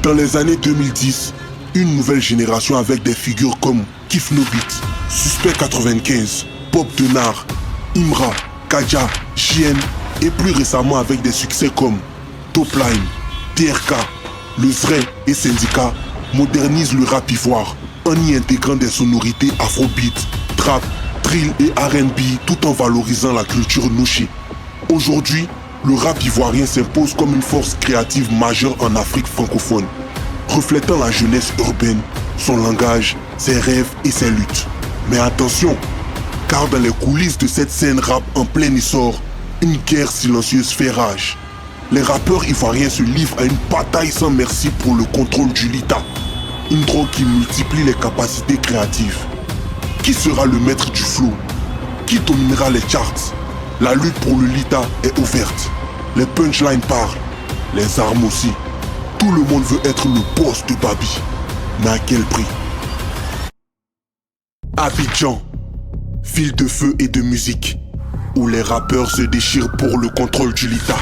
Dans les années 2010, une nouvelle génération avec des figures comme Kif No Beat, Suspect 95, Pop Denard, Imra, Kadja, JN et plus récemment avec des succès comme Topline, TRK, Le Vrai et Syndicat modernisent le rap ivoire en y intégrant des sonorités afrobeat, trap, drill et R&B tout en valorisant la culture nouchi. Aujourd'hui, le rap ivoirien s'impose comme une force créative majeure en Afrique francophone, reflétant la jeunesse urbaine, son langage, ses rêves et ses luttes. Mais attention, car dans les coulisses de cette scène rap en plein essor, une guerre silencieuse fait rage. Les rappeurs ivoiriens se livrent à une bataille sans merci pour le contrôle du Lita, une drogue qui multiplie les capacités créatives. Qui sera le maître du flow? Qui dominera les charts? La lutte pour le Lita est ouverte. Les punchlines parlent, les armes aussi. Tout le monde veut être le boss de Babi. Mais à quel prix? Abidjan, ville de feu et de musique, où les rappeurs se déchirent pour le contrôle du Lita.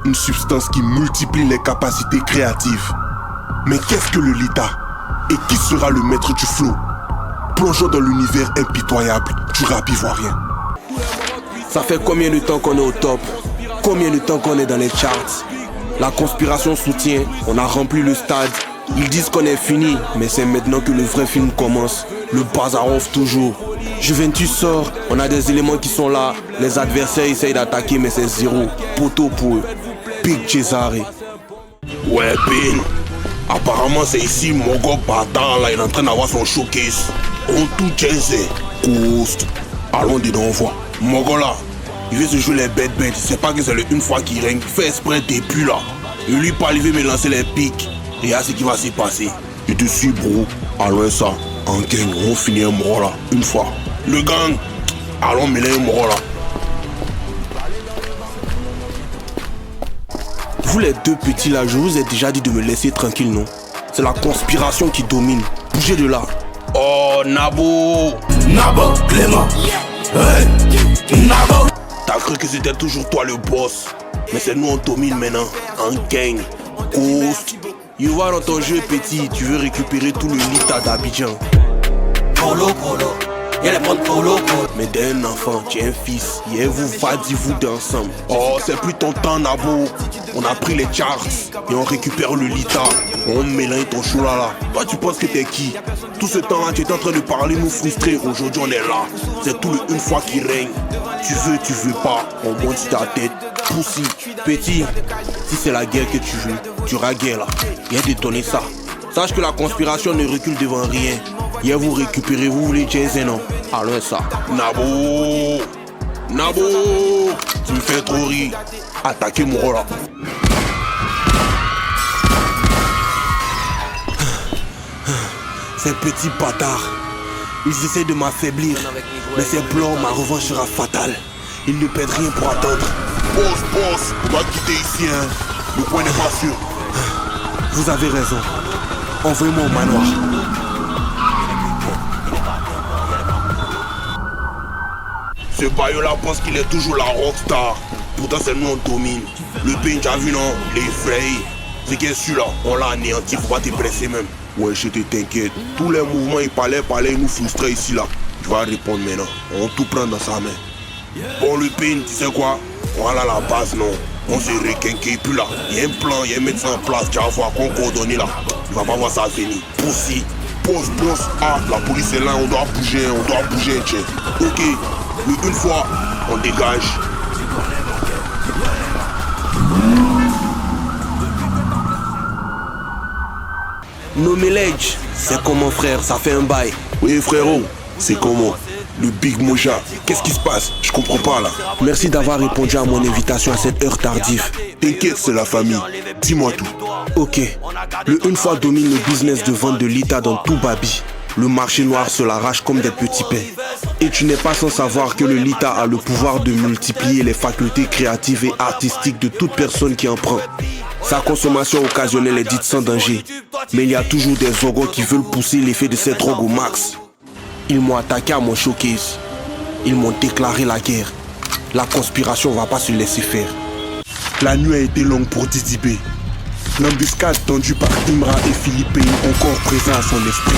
Une substance qui multiplie les capacités créatives. Mais qu'est-ce que le Lita? Et qui sera le maître du flow? Plongeons dans l'univers impitoyable du rap ivoirien. Ça fait combien de temps qu'on est au top? Combien de temps qu'on est dans les charts? La conspiration soutient, on a rempli le stade. Ils disent qu'on est fini, mais c'est maintenant que le vrai film commence. Le bazar off toujours. Juventus sort, on a des éléments qui sont là. Les adversaires essayent d'attaquer, mais c'est zéro. Poteau pour eux. Big Cesare. Ouais, Pin. Apparemment, c'est ici, mon gars bâtard là, il est en train d'avoir son showcase. On tout chaise. Coast. Allons dedans, on voit. Mon gars là, il veut se jouer les bêtes. Il sait pas que c'est le une fois qu'il règne. Fait exprès depuis là. Et lui pas, il veut me lancer les pics. Et là, ce qui va se passer. Je te suis, bro. Allons ça. En gang, on finit un mort là. Une fois. Le gang. Allons mêler un mort là. Vous les deux petits là, je vous ai déjà dit de me laisser tranquille, non? C'est la conspiration qui domine. Bougez de là. Oh, Nabo. Nabo, Clément. Hey, Nabo. T'as cru que c'était toujours toi le boss. Mais c'est nous on domine maintenant. En gang. Ghost. You vois dans ton jeu petit, tu veux récupérer tout le Lita d'Abidjan. Polo, polo. Y'a les potes polo, polo. Mais t'es un enfant, tu es un fils. Et vous va-dis-vous d'ensemble. Oh, c'est plus ton temps, Nabo. On a pris les charts et on récupère le Lita. On mélange ton chou là. Toi, tu penses que t'es qui? Tout ce temps-là, tu étais en train de parler, nous frustrer. Aujourd'hui, on est là. C'est tout le une fois qui règne. Tu veux pas. On monte sur ta tête. Poussi, petit. Si c'est la guerre que tu veux, tu auras guerre là. Viens détonner ça. Sache que la conspiration ne recule devant rien. Viens vous récupérer, vous voulez Jason, non? Allons ça. Nabo. Nabo. Tu me fais trop rire. Attaquez mon rôle là. Ces petits bâtards, ils essaient de m'affaiblir. Mais ces plans, ma revanche sera fatale. Ils ne perdent rien pour attendre. Boss, on va quitter ici, hein. Le point n'est pas sûr. Vous avez raison. Envoyez-moi au manoir. Ce baillot là pense qu'il est toujours la rockstar. Pourtant c'est nous on domine. Le pays tu as vu non? Les effrayés. C'est qui est sûr là, on l'a anéanti, faut pas te presser même. Ouais, je te t'inquiète. Tous les mouvements il parlait, ils nous frustraient ici là. Tu vas répondre maintenant. On tout prend dans sa main. Bon le pays, tu sais quoi? Voilà la base non. On se requinque plus là. Il y a un plan, il y a un médecin en place, tu vas voir qu'on coordonne là. Tu vas pas voir ça venir. Poussi. Pause. Ah, la police est là, on doit bouger, tiens. Ok, une fois, on dégage. Nommé Ledge, c'est comment frère, ça fait un bail. Oui frérot, c'est comment? Le Big Moja, qu'est-ce qui se passe? Je comprends pas là. Merci d'avoir répondu à mon invitation à cette heure tardive. T'inquiète, c'est la famille. Dis-moi tout. Ok, le une fois domine le business de vente de Lita dans tout Babi. Le marché noir se l'arrache comme des petits pains. Et tu n'es pas sans savoir que le Lita a le pouvoir de multiplier les facultés créatives et artistiques de toute personne qui en prend. Sa consommation occasionnelle est dite sans danger. Mais il y a toujours des organs qui veulent pousser l'effet de cette drogue au max. Ils m'ont attaqué à mon showcase. Ils m'ont déclaré la guerre. La conspiration va pas se laisser faire. La nuit a été longue pour Didi B. L'embuscade tendue par Imra et Philippe est encore présent à son esprit.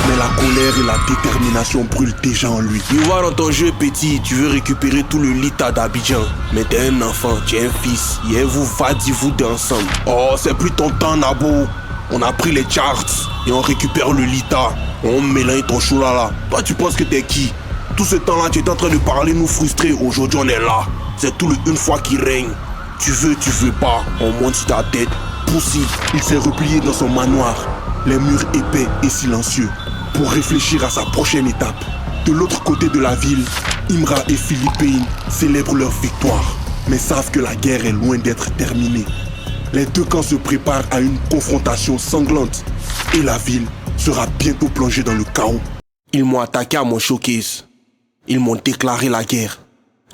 Mais la colère et la détermination brûlent déjà en lui. Je vois dans ton jeu petit, tu veux récupérer tout le Lita d'Abidjan. Mais t'es un enfant, tu es un fils. Et vous vous deux ensemble. Oh, c'est plus ton temps, Nabo. On a pris les charts et on récupère le Lita. On mélange ton choulala. Toi, tu penses que t'es qui? Tout ce temps-là, tu es en train de parler, nous frustrer. Aujourd'hui, on est là. C'est tout le une fois qui règne. Tu veux pas. On monte sur ta tête. Poussi, il s'est replié dans son manoir, les murs épais et silencieux, pour réfléchir à sa prochaine étape. De l'autre côté de la ville, Imra et Philippe célèbrent leur victoire, mais savent que la guerre est loin d'être terminée. Les deux camps se préparent à une confrontation sanglante et la ville sera bientôt plongée dans le chaos. Ils m'ont attaqué à mon showcase. Ils m'ont déclaré la guerre.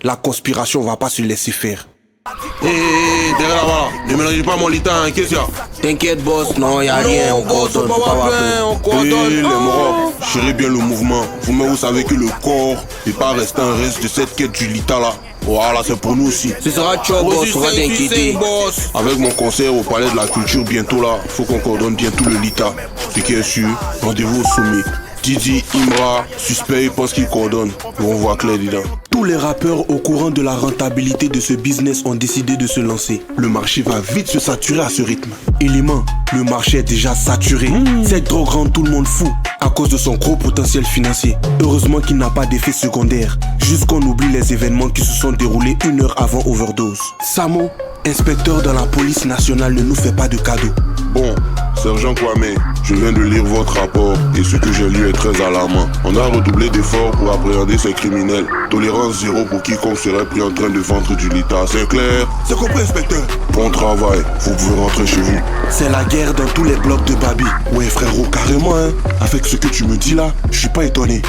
La conspiration va pas se laisser faire. Derrière là-bas, ne mélangez pas mon Lita, hein, qu'est-ce qu'il y a? T'inquiète boss, non y'a rien, on coordonne, on coordonne. Les morts, gérez bien le mouvement. Vous-même vous savez que le corps n'est pas resté un reste de cette quête du Lita là. Voilà, c'est pour nous aussi. Ce sera chaud boss, on va t'inquiéter. Avec mon concert au Palais de la Culture bientôt là, faut qu'on coordonne bien tout le Lita. Ce qui est sûr, rendez-vous au sommet. Didi, Imra, Suspect, pense qu'ils coordonnent. On voit clair dedans. Tous les rappeurs au courant de la rentabilité de ce business ont décidé de se lancer. Le marché va vite se saturer à ce rythme. Élément, le marché est déjà saturé. Cette drogue rend tout le monde fou à cause de son gros potentiel financier. Heureusement qu'il n'a pas d'effet secondaire. Juste qu'on oublie les événements qui se sont déroulés 1 heure avant overdose. Samo, inspecteur dans la police nationale, ne nous fait pas de cadeaux. Bon, sergent Kwame, je viens de lire votre rapport et ce que j'ai lu est très alarmant. On a redoublé d'efforts pour appréhender ces criminels. Tolérance zéro pour quiconque serait pris en train de vendre du Lita. C'est clair? C'est compris, inspecteur. Bon travail, vous pouvez rentrer chez vous. C'est la guerre dans tous les blocs de Babi. Ouais frérot, carrément hein. Avec ce que tu me dis là, je suis pas étonné.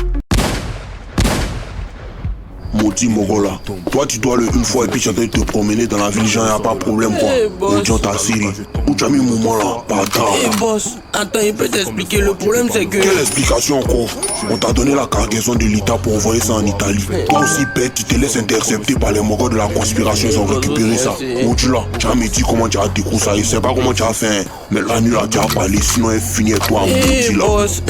Maudit Morola, toi tu dois le une fois et puis tu es en train de te promener dans la ville, genre y'a pas de problème quoi. Ou dans ta série, où tu as mis le moment là, pas grave. Boss, attends, il peut t'expliquer, le problème c'est que... Quelle explication encore? On t'a donné la cargaison de Lita pour envoyer ça en Italie. Toi aussi bête, tu te laisses intercepter par les mogos de la conspiration, ils ont récupéré ça. Maudit là, tu as me dit comment tu as décroussaillé, je sais pas comment tu as fait, mais la nuit là tu as parlé, sinon elle finit avec toi maudit là. Boss,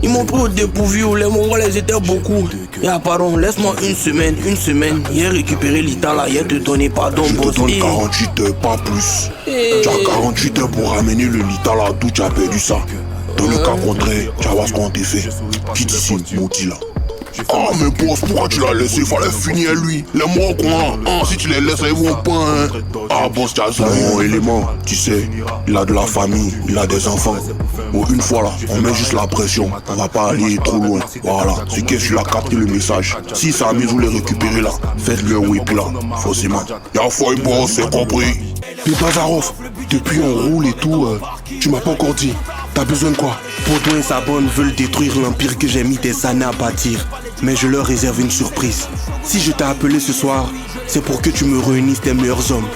ils m'ont pris au dépourvu, les Mongols ils étaient beaucoup. Y'a pardon, laisse-moi une semaine. Il a récupéré Lita là, il a te donné pardon, boss. Je te donne 48 heures, pas plus. Tu as 48 heures pour ramener le Lita là, d'où tu as perdu ça. Dans le cas contraire, tu vas voir ce qu'on t'a fait. Quitte ici, maudit là. Ah mais boss, pourquoi tu l'as laissé? Fallait finir lui. Les morts qu'on a, ah, si tu les laisses, ils vont pas hein. Ah boss, tu as ça. Non, élément, tu sais, il a de la famille, il a des enfants. Bon, une fois là, on met juste la pression. On va pas aller trop loin. Voilà, c'est que tu l'as capté le message. Si ça amuse, vous les récupérez là. Faites-le un whip là, forcément. Y'a foi boss, c'est compris. Mais Bazarov, depuis on roule et tout, tu m'as pas encore dit. T'as besoin de quoi? Poto et Sabon veulent détruire l'empire que j'ai mis des années à bâtir. Mais je leur réserve une surprise. Si je t'ai appelé ce soir, c'est pour que tu me réunisses tes meilleurs hommes.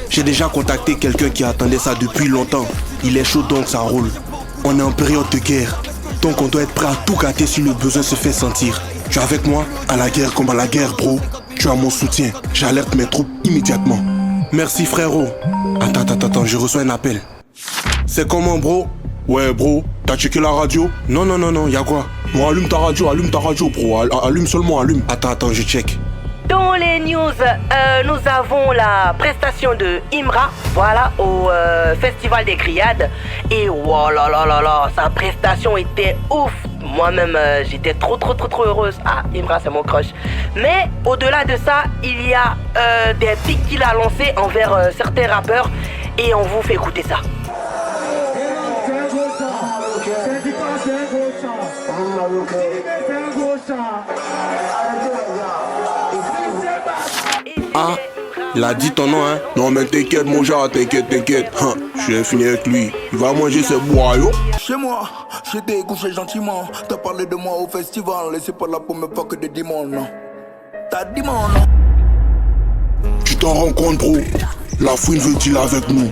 J'ai déjà contacté quelqu'un qui attendait ça depuis longtemps. Il est chaud donc ça roule. On est en période de guerre. Donc on doit être prêt à tout gâter si le besoin se fait sentir. Tu es avec moi? À la guerre comme à la guerre, bro. Tu as mon soutien. J'alerte mes troupes immédiatement. Merci frérot. Attends, je reçois un appel. C'est comment bro? Ouais bro, t'as checké la radio? Non, y'a quoi? Bon, allume ta radio bro, allume seulement. Attends, je check. Dans les news, nous avons la prestation de Imra, voilà, au Festival des Criades. Et voilà, sa prestation était ouf. Moi-même, j'étais trop heureuse. Ah, Imra, c'est mon crush. Mais au-delà de ça, il y a des pics qu'il a lancés envers certains rappeurs. Et on vous fait écouter ça. Ah, il a dit ton nom hein? Non mais t'inquiète mon gars, t'inquiète. Je vais finir avec lui, il va manger ses boyaux. Chez moi, j'étais couché gentiment. T'as parlé de moi au festival, et c'est pas la première fois que des démons. T'as dit mon nom. Tu t'en rends compte bro? La fouine veut dealer avec nous.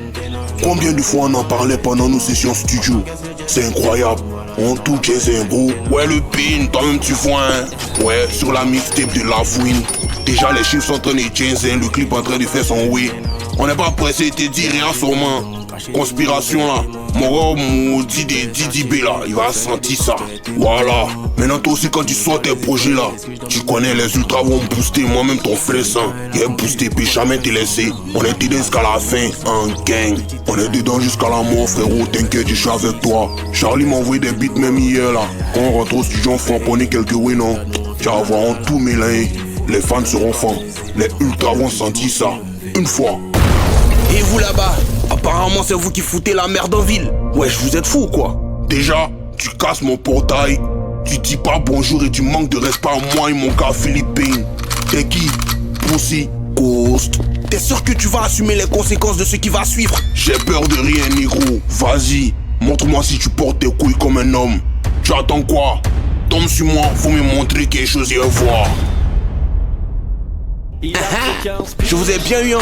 Combien de fois on en parlait pendant nos sessions studio? C'est incroyable. On tout jazz bro. Ouais le pin, toi-même tu vois hein. Ouais, sur la mixtape de la fouine. Déjà les chiffres sont en train de jazz, le clip en train de faire son way. On n'est pas pressé de te dire rien sûrement. conspiration là. Mon gars maudit des Didi B là, il va sentir ça. Voilà. Maintenant toi aussi quand tu sors tes projets là, tu connais les ultras vont booster, moi-même ton frère sang. Il est boosté puis jamais te laisser. On est dedans jusqu'à la fin, en gang. On est dedans jusqu'à la mort frérot, t'inquiète je suis avec toi. Charlie m'a envoyé des beats même hier là. Quand on rentre au studio on framponner quelques oui non. Tu vas voir en tout mélangé. Les fans seront fans. Les ultras vont sentir ça. Une fois. Et vous là-bas, apparemment c'est vous qui foutez la merde en ville. Wesh, vous êtes fous ou quoi? Déjà, tu casses mon portail. Tu dis pas bonjour et tu manques de respect à moi et mon gars Philippine. T'es qui? Pussy Ghost. T'es sûr que tu vas assumer les conséquences de ce qui va suivre? J'ai peur de rien, négro. Vas-y, montre-moi si tu portes tes couilles comme un homme. Tu attends quoi? Tombe sur moi, faut me montrer quelque chose et voir. Je vous ai bien eu, hein.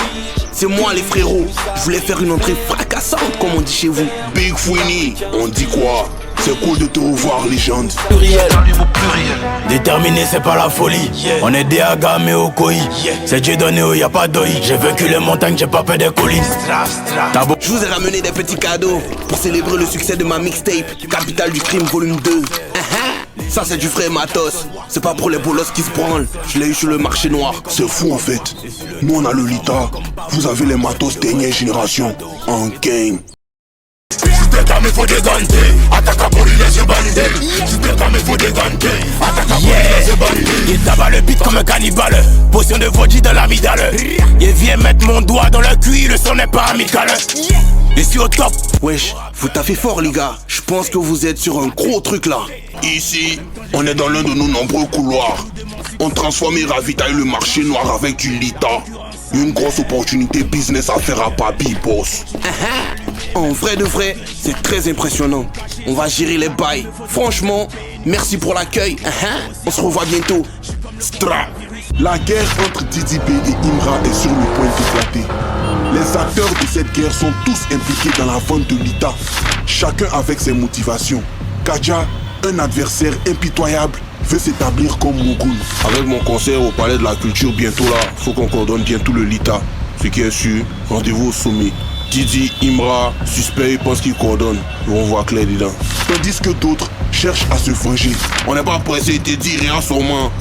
C'est moi les frérots. Je voulais faire une entrée fracassante comme on dit chez vous. Big Fouini, on dit quoi? C'est cool de te revoir, légende. Pluriel. Déterminé, c'est pas la folie. On est des Aga, mais au Koi. C'est Dieu donné, y a pas d'oeil. J'ai vaincu les montagnes, j'ai pas peur des collines. Je vous ai ramené des petits cadeaux pour célébrer le succès de ma mixtape Capitale du Crime volume 2. Ça c'est du vrai matos. C'est pas pour les bolos qui se branlent. Je l'ai eu sur le marché noir. C'est fou en fait. Nous on a le Lita. Vous avez les matos dernière génération. En gang. Me faut des gantés, attaque pour les yeux bandés. Super me faut des gantés, attaque pour les yeux bandés. Il tabac le beat comme un cannibale, potion de vodka dans la midale. Il vient mettre mon doigt dans le cul, le son n'est pas amical. Je suis au top. Wesh, vous taffez fort les gars. Je pense que vous êtes sur un gros truc là. Ici, on est dans l'un de nos nombreux couloirs. On transforme et ravitaille le marché noir avec du Lita. Une grosse opportunité business à faire à Papi, boss. En vrai de vrai, c'est très impressionnant. On va gérer les bails. Franchement, merci pour l'accueil. On se revoit bientôt. Stra. La guerre entre Didi B et Imra est sur le point d'éclater. Les acteurs de cette guerre sont tous impliqués dans la vente de Lita, chacun avec ses motivations. Kadja, un adversaire impitoyable, veut s'établir comme Mogul. Avec mon concert au Palais de la Culture bientôt là, faut qu'on coordonne bien tout le Lita. Ce qui est sûr, rendez-vous au sommet. Didi, Imra, suspect, ils pensent qu'ils coordonnent. Ils vont voir clair dedans. Tandis que d'autres cherchent à se venger. On n'est pas pressé de dire rien sûrement.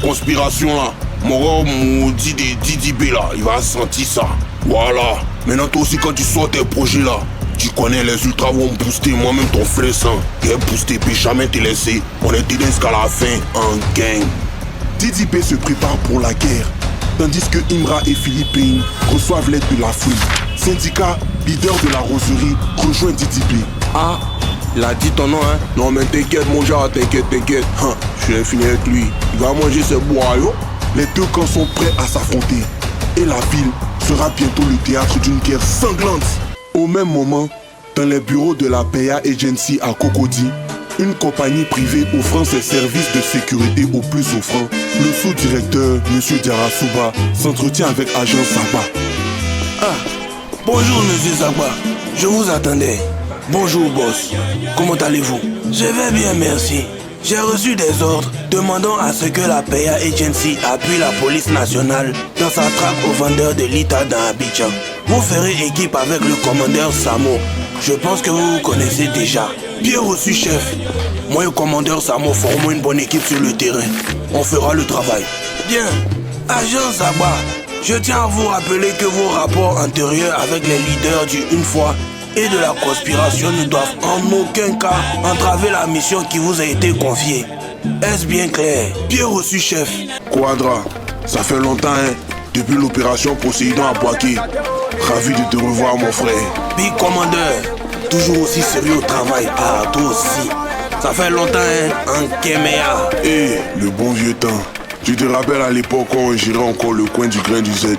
Conspiration là. Mon gars maudit des Didi B là, il va sentir ça. Voilà. Maintenant toi aussi quand tu sors tes projets là, tu connais les ultras vont booster, moi-même ton frère sang. Il est boosté puis jamais te laisser. On est dedans jusqu'à la fin, en gang. Didi B se prépare pour la guerre, tandis que Imra et Philippine reçoivent l'aide de la foule. Syndicat, leader de la roserie, rejoint Didi B. Ah, il a dit ton nom hein. Non mais t'inquiète mon gars, t'inquiète. Je vais finir avec lui. Il va manger ce boyau. Les deux camps sont prêts à s'affronter. Et la ville sera bientôt le théâtre d'une guerre sanglante. Au même moment, dans les bureaux de la PA Agency à Cocody, une compagnie privée offrant ses services de sécurité aux plus offrants, le sous-directeur, M. Diarasuba, s'entretient avec agent Saba. Bonjour monsieur Zagba, je vous attendais. Bonjour boss, comment allez-vous? Je vais bien merci. J'ai reçu des ordres demandant à ce que la PA Agency appuie la police nationale dans sa traque aux vendeurs de Lita dans Abidjan. Vous ferez équipe avec le commandeur Samo. Je pense que vous vous connaissez déjà. Bien reçu chef. Moi et le commandeur Samo formons une bonne équipe sur le terrain. On fera le travail. Bien. Agent Zagba, je tiens à vous rappeler que vos rapports antérieurs avec les leaders du Une fois et de la conspiration ne doivent en aucun cas entraver la mission qui vous a été confiée. Est-ce bien clair? Bien reçu chef. Quadra, ça fait longtemps hein. Depuis l'opération Poséidon à Boaké. Ravi de te revoir mon frère. Big commandeur, toujours aussi sérieux au travail. Ah, toi aussi. Ça fait longtemps hein, en Kéméa. Le bon vieux temps. Tu te rappelles à l'époque quand on gérait encore le coin du grain du Z.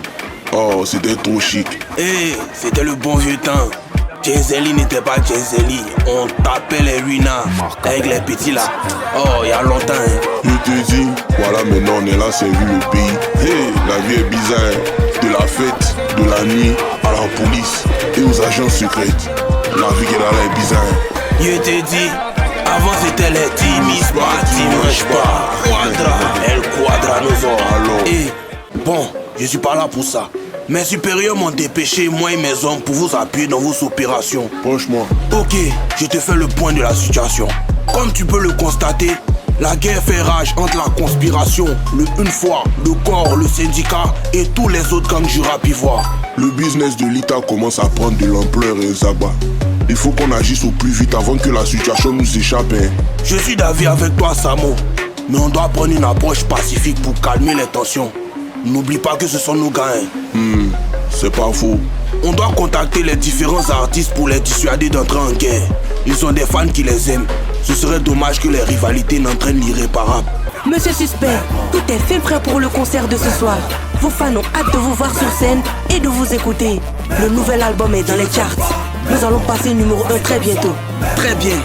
Oh, c'était trop chic. C'était le bon vieux temps. Jenzeli n'était pas Jenzeli. On tapait les ruinas avec les petits là. Oh, il y a longtemps hein. Je te dis, voilà maintenant on est là, c'est vu le pays. La vie est bizarre. De la fête, de la nuit, à la police et aux agents secrètes. La vie qui est là est bizarre. Je te dis, avant c'était les timis pas, dimanche pas. Quadra, El Quadra nous a. Bon, je suis pas là pour ça. Mes supérieurs m'ont dépêché, moi et mes hommes, pour vous appuyer dans vos opérations. Franchement. Ok, je te fais le point de la situation. Comme tu peux le constater, la guerre fait rage entre la conspiration, le une fois, le corps, le syndicat et tous les autres gangs du rap ivoire. Le business de l'État commence à prendre de l'ampleur, Zagba. Il faut qu'on agisse au plus vite avant que la situation nous échappe. Je suis d'avis avec toi, Samo. Mais on doit prendre une approche pacifique pour calmer les tensions. N'oublie pas que ce sont nos gars. C'est pas faux. On doit contacter les différents artistes pour les dissuader d'entrer en guerre. Ils ont des fans qui les aiment. Ce serait dommage que les rivalités n'entraînent l'irréparable. Monsieur Suspect, tout est fait prêt pour le concert de ce soir. Vos fans ont hâte de vous voir sur scène et de vous écouter. Le nouvel album est dans les charts. Nous allons passer numéro 1 très bientôt. Très bien.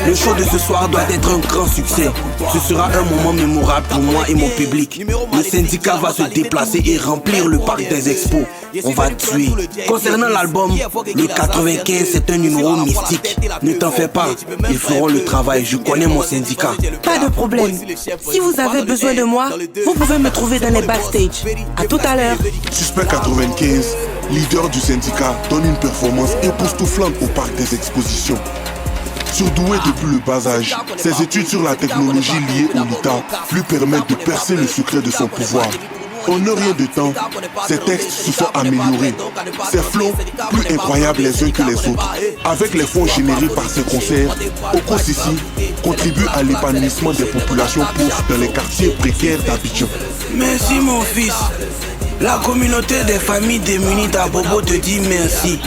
Le show de ce soir doit être un grand succès. Ce sera un moment mémorable pour moi et mon public. Le syndicat va se déplacer et remplir le parc des expos. On va tuer. Concernant l'album, le 95 c'est un numéro mystique. Ne t'en fais pas, ils feront le travail. Je connais mon syndicat. Pas de problème. Si vous avez besoin de moi, vous pouvez me trouver dans les backstage. À tout à l'heure. Suspect 95, leader du syndicat, donne une performance époustouflante au parc des expositions. Surdoué depuis le bas âge, ses études sur la technologie liée au LITA lui permettent de percer le secret de son pouvoir. En un rien de temps, ses textes se sont améliorés. Ses flots plus incroyables les uns que les autres. Avec les fonds générés par ses concerts, Oko Sissi contribue à l'épanouissement des populations pauvres dans les quartiers précaires d'Abidjan. Merci mon fils. La communauté des familles démunies d'Abobo te dit merci.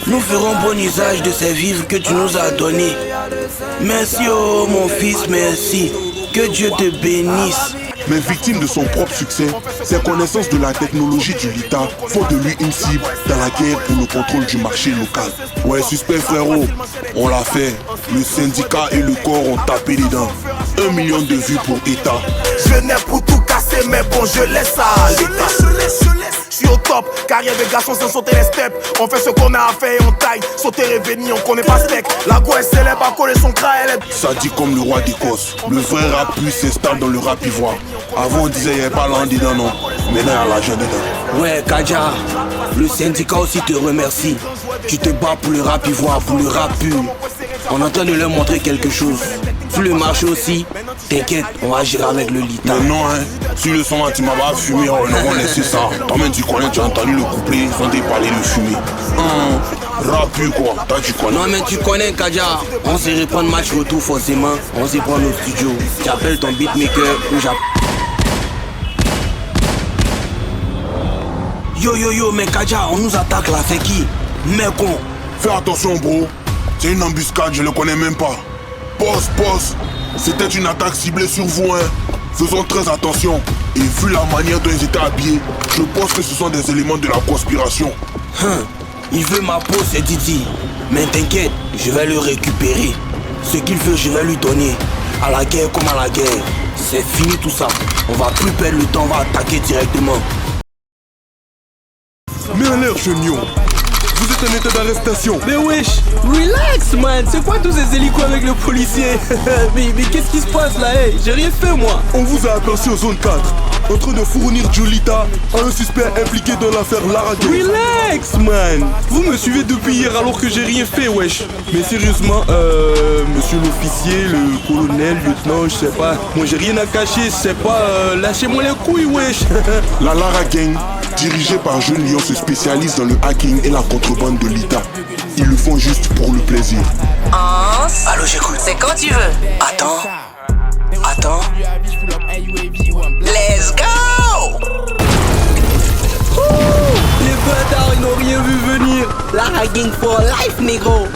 Nous ferons bon usage de ces vivres que tu nous as donnés. Merci oh mon fils, merci. Que Dieu te bénisse. Mais victime de son propre succès, ses connaissances de la technologie du LITA font de lui une cible dans la guerre pour le contrôle du marché local. Ouais, Suspect frérot, on l'a fait. Le syndicat et le corps ont tapé les dents. 1 million de vues pour État. Je n'ai pour tout casser, mais bon, je laisse à l'État. Je suis au top, carrière de garçons sans sauter les steps. On fait ce qu'on a à faire et on taille. Sauter réveni, on connaît pas steak. La go est célèbre à coller son cras, elle est. Ça dit comme le roi d'Écosse. Le vrai rap plus s'installe dans le rap ivoire. Avant on disait il n'y avait pas l'un dedans, non. Maintenant il y a l'argent dedans. Ouais, Kadja, le syndicat aussi te remercie. Tu te bats pour le rap ivoire, pour le rap pur. On est en train de leur montrer quelque chose. Sur le marché aussi, t'inquiète, on va gérer avec le LITA. Mais non, hein, sur le son là, tu m'as pas fumé, on va laisser ça. Toi-même tu connais, tu as entendu le couplet, ils ont parler de fumer. Rap pur quoi, toi tu connais. Non mais tu connais Kadja, on se reprend le match retour forcément, on se prend au studio. Tu appelles ton beatmaker ou j'appelle. Yo, mais Kadja, on nous attaque là, c'est qui? Mec con. Fais attention bro, c'est une embuscade, je le connais même pas. Pause, c'était une attaque ciblée sur vous, hein. Faisons très attention. Et vu la manière dont ils étaient habillés, je pense que ce sont des éléments de la conspiration. Il veut ma peau, c'est Didi. Mais t'inquiète, je vais le récupérer. Ce qu'il veut, je vais lui donner. À la guerre comme à la guerre. C'est fini tout ça. On va plus perdre le temps, on va attaquer directement. Mets en l'air, chenion. Vous êtes en état d'arrestation. Mais wesh, relax man, c'est quoi tous ces hélicos avec le policier? mais qu'est-ce qui se passe là, hey? J'ai rien fait moi. On vous a aperçu aux zone 4, en train de fournir du LITA à un suspect impliqué dans l'affaire Lara Gang. Relax man, vous me suivez depuis hier alors que j'ai rien fait wesh. Mais sérieusement, monsieur l'officier, le colonel, lieutenant, je sais pas. Moi j'ai rien à cacher, je sais pas, lâchez-moi les couilles wesh. La Lara Gang, dirigée par Jeune Lion, se spécialise dans le hacking et la contrebande de l'État. Ils le font juste pour le plaisir. Allô, j'écoute. C'est quand tu veux. Attends. Let's go! Les bâtards, ils n'ont rien vu venir. La hacking for life, négro.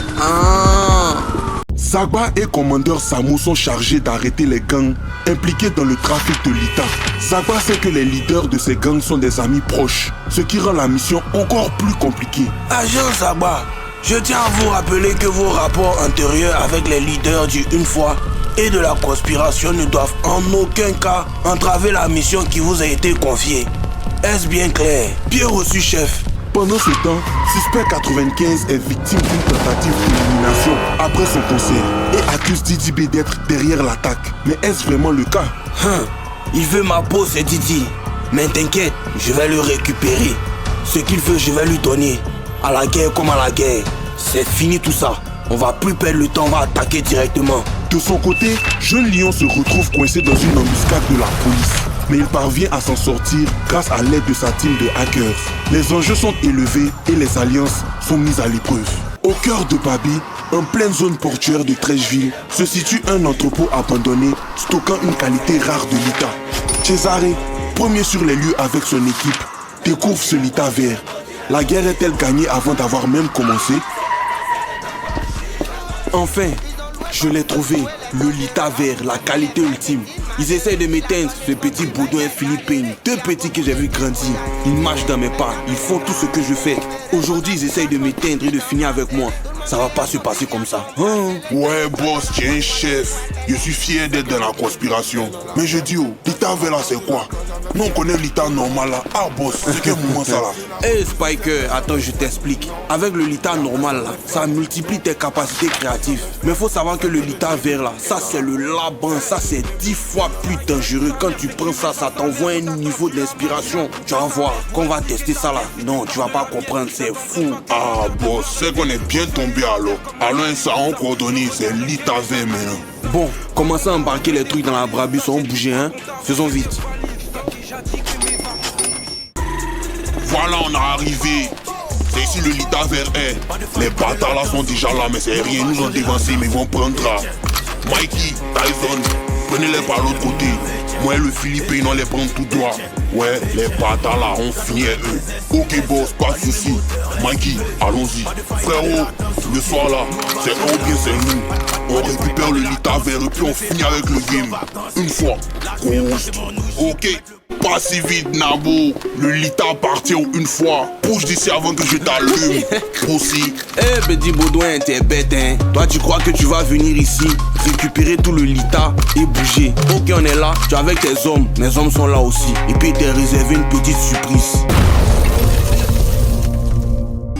Zagba et commandeur Samo sont chargés d'arrêter les gangs impliqués dans le trafic de l'État. Zagba sait que les leaders de ces gangs sont des amis proches, ce qui rend la mission encore plus compliquée. Agent Zagba, je tiens à vous rappeler que vos rapports antérieurs avec les leaders du Une Fois et de la conspiration ne doivent en aucun cas entraver la mission qui vous a été confiée. Est-ce bien clair? Bien reçu, chef. Pendant ce temps, Suspect 95 est victime d'une tentative d'élimination après son concert et accuse Didi B d'être derrière l'attaque. Mais est-ce vraiment le cas? Il veut ma peau, c'est Didi. Mais t'inquiète, je vais le récupérer. Ce qu'il veut, je vais lui donner. À la guerre comme à la guerre. C'est fini tout ça. On va plus perdre le temps, on va attaquer directement. De son côté, Jeune Lion se retrouve coincé dans une embuscade de la police. Mais il parvient à s'en sortir grâce à l'aide de sa team de hackers. Les enjeux sont élevés et les alliances sont mises à l'épreuve. Au cœur de Babi, en pleine zone portuaire de Trècheville, se situe un entrepôt abandonné stockant une qualité rare de lita. Cesare, premier sur les lieux avec son équipe, découvre ce lita vert. La guerre est-elle gagnée avant d'avoir même commencé? Enfin, je l'ai trouvé, le lita vert, la qualité ultime. Ils essayent de m'éteindre, ce petit Baudouin Philippine. Deux petits que j'ai vu grandir. Ils marchent dans mes pas, ils font tout ce que je fais. Aujourd'hui, ils essayent de m'éteindre et de finir avec moi. Ça va pas se passer comme ça. Hein? Ouais, boss, tu es un chef. Je suis fier d'être dans la conspiration. Mais je dis, oh, l'État vert là, c'est quoi? Nous, on connaît l'État normal là. Ah, boss, c'est quel moment ça là? Hey Spiker, attends, je t'explique. Avec le lita normal là, ça multiplie tes capacités créatives. Mais faut savoir que le lita vert là, ça c'est le laban, ça c'est 10 fois plus dangereux. Quand tu prends ça, ça t'envoie un niveau d'inspiration. Tu vas voir, quand on va tester ça là, non, tu vas pas comprendre, c'est fou. Ah, boss, c'est qu'on est bien tombé alors. Alors, un savon coordonné, c'est l'État vert maintenant. Bon, commencez à embarquer les trucs dans la brabus, on bouger, hein. Faisons vite. Voilà, on est arrivé. C'est ici le lita vert est. Les bâtards là sont déjà là, mais c'est rien. Ils nous ont dévancé, mais ils vont prendre là. Mikey, Tyson, prenez-les par l'autre côté. Moi et le Philippin, on les prend tout droit. Ouais, les bâtards là, on finit eux. Ok boss, pas de soucis. Mikey, allons-y. Frérot, le soir là, c'est eux ou bien c'est nous. On récupère le lita vert et puis on finit avec le game. Une fois. Ghost. Ok. Pas si vite, Nabo. Le lita appartient une fois. Bouge d'ici avant que je t'allume. Aussi. Eh, petit Baudouin, t'es bête, hein. Toi, tu crois que tu vas venir ici, récupérer tout le lita et bouger. Ok, on est là, tu es avec tes hommes. Mes hommes sont là aussi. Et puis, t'es réservé une petite surprise.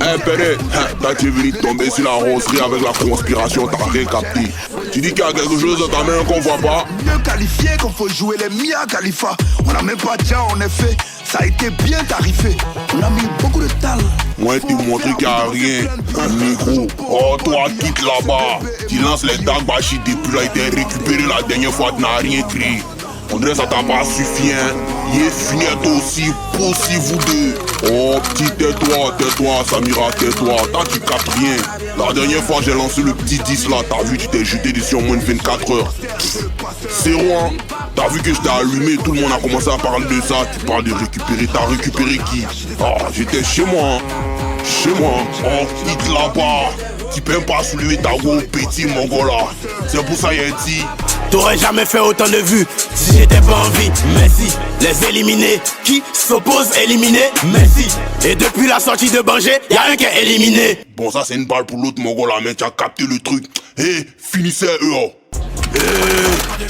Eh, Péré, t'as tu venu tomber sur la roserie avec la conspiration, t'as rien capté. Tu dis qu'il y a quelque chose dans ta main qu'on voit pas. Mieux qualifié qu'on faut jouer les Mia Khalifa. On n'a même pas déjà en effet. Ça a été bien tarifé. On a mis beaucoup de talent. Moi, tu montres qu'il n'y a rien. Un micro. Oh, toi, quitte là-bas. Tu lances les dagues bâchis depuis là, il t'a récupéré la dernière fois, tu n'as rien écrit. On dirait que ça t'a pas suffi, hein. Il est fini toi aussi, pour si vous deux. Oh, petit, tais-toi, Samira, tais-toi. T'as tu captes rien. La dernière fois, j'ai lancé le petit 10 là. T'as vu, tu t'es jeté dessus en moins de 24 heures. C'est roi. T'as vu que je t'ai allumé, tout le monde a commencé à parler de ça. Tu parles de récupérer, t'as récupéré qui? Oh, j'étais chez moi. Chez moi. Oh, quitte là-bas. Tu peux pas soulever ta go petit mongola. C'est pour ça qu'il a dit. T'aurais jamais fait autant de vues si j'étais pas en vie. Merci, les éliminés qui s'opposent éliminés. Merci. Et depuis la sortie de Banger, y'a un qui est éliminé. Bon, ça c'est une balle pour l'autre mongola, mais tu as capté le truc. Hé, finissez eux. Oh.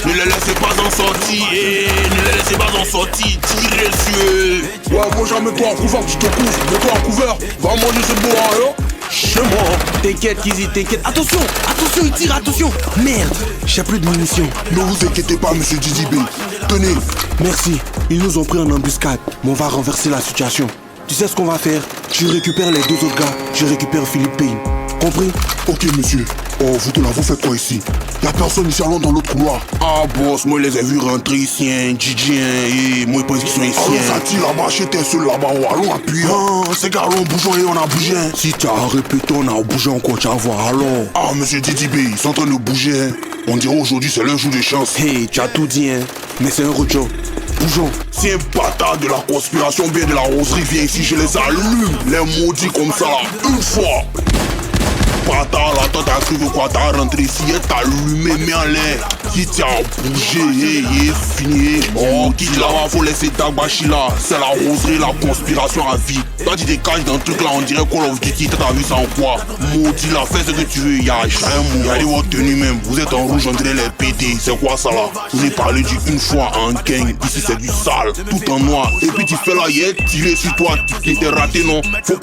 Ne les laissez pas en sortie, ne les laissez pas en sortie, tirez sur eux. Ouais, moi j'en mets-toi en couvert, tu te couvres, mets-toi en couvert, va manger ce bois là. Chez moi. T'inquiète, Kizzy, t'inquiète. Attention, attention, il tire, attention. Merde, j'ai plus de munitions. Ne vous inquiétez pas, monsieur Didi B. Tenez. Merci, ils nous ont pris en embuscade, mais on va renverser la situation. Tu sais ce qu'on va faire? Je récupère les deux autres gars, je récupère Philippe Payne. Compris? Ok, monsieur. Oh, vous deux là, vous faites quoi ici? Y'a personne ici, allons dans l'autre couloir. Ah, boss, moi, je les ai vus rentrer ici, hein, DJ, et moi, je pense qu'ils sont ici. Allons, ça tire là-bas, j'étais seul là-bas, allons, appuyer. Ah, c'est gars, allons, bougeons et on a bougé. Hein. Si tu as répété, on a bougé encore, tu vas voir, allons. Ah, monsieur Didi B, ils sont en train de bouger, hein. On dirait aujourd'hui, c'est leur jour de chance. Hey, tu as tout dit, hein, mais c'est un rojo. Bougeons. Si un bâtard de la conspiration bien de la roserie vient ici, je les allume, les maudits comme ça, là, une fois. Bâtard là, toi t'as cru que quoi, t'as rentré ici, t'as allumé, mets en l'air. Si t'as bougé, il est fini. Oh, qui là-bas, faut laisser Dagbashi là. C'est la roserie, la conspiration à vie. Toi tu te caches dans le truc là, on dirait Call of Duty, t'as vu ça en quoi? Maudit là, fais ce que tu veux, y'a un mot. Y'a des votre tenue même, vous êtes en rouge, on dirait les PD. C'est quoi ça là? Je vous ai parlé d'une fois en gang, ici c'est du sale, tout en noir. Et puis tu fais là, il est tiré sur toi, tu t'es raté non? Faut...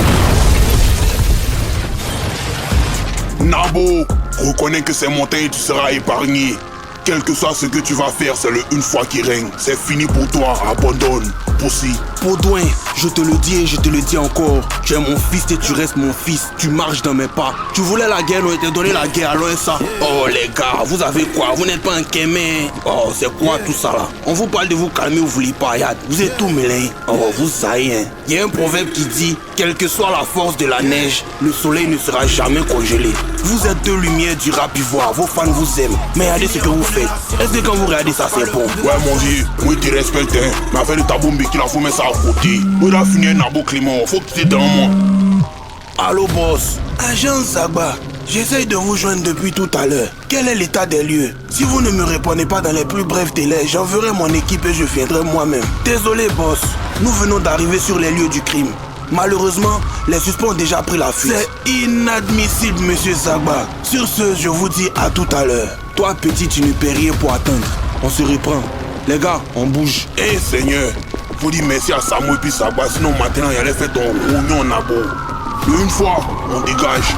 Nabo, reconnais que c'est montagne et tu seras épargné. Quel que soit ce que tu vas faire, c'est le une fois qui règne. C'est fini pour toi, abandonne. Pussy. Baudouin, je te le dis et je te le dis encore. Tu es mon fils et tu restes mon fils. Tu marches dans mes pas. Tu voulais la guerre, on t'a donné la guerre, alors ça. Oh les gars, vous avez quoi? Vous n'êtes pas un kémé. Oh, c'est quoi tout ça là? On vous parle de vous calmer, vous voulez pas. Vous êtes tout mêlé. Oh, vous savez, hein. Il y a un proverbe qui dit, quelle que soit la force de la neige, le soleil ne sera jamais congelé. Vous êtes deux lumières du rap ivoire. Vos fans vous aiment. Mais regardez ce que vous faites. Est-ce que quand vous regardez ça, c'est bon? Ouais, mon vieux, moi, tu respectes, hein. Mais avec le tabou, mais qu'il a faut mettre ça à côté. Moi, il a fini un abo Clément. Faut que tu es dans moi. Allô, boss. Agent Zagba, j'essaye de vous joindre depuis tout à l'heure. Quel est l'état des lieux? Si vous ne me répondez pas dans les plus brefs délais, j'enverrai mon équipe et je viendrai moi-même. Désolé, boss. Nous venons d'arriver sur les lieux du crime. Malheureusement, les suspects ont déjà pris la fuite. C'est inadmissible, monsieur Zagba. Sur ce, je vous dis à tout à l'heure. Toi, petit, tu ne paies rien pour attendre. On se reprend. Les gars, on bouge. Eh, Seigneur, faut dire merci à Samuel puis Sabba, sinon maintenant, il allait faire ton oignon en abo. Une fois, on dégage.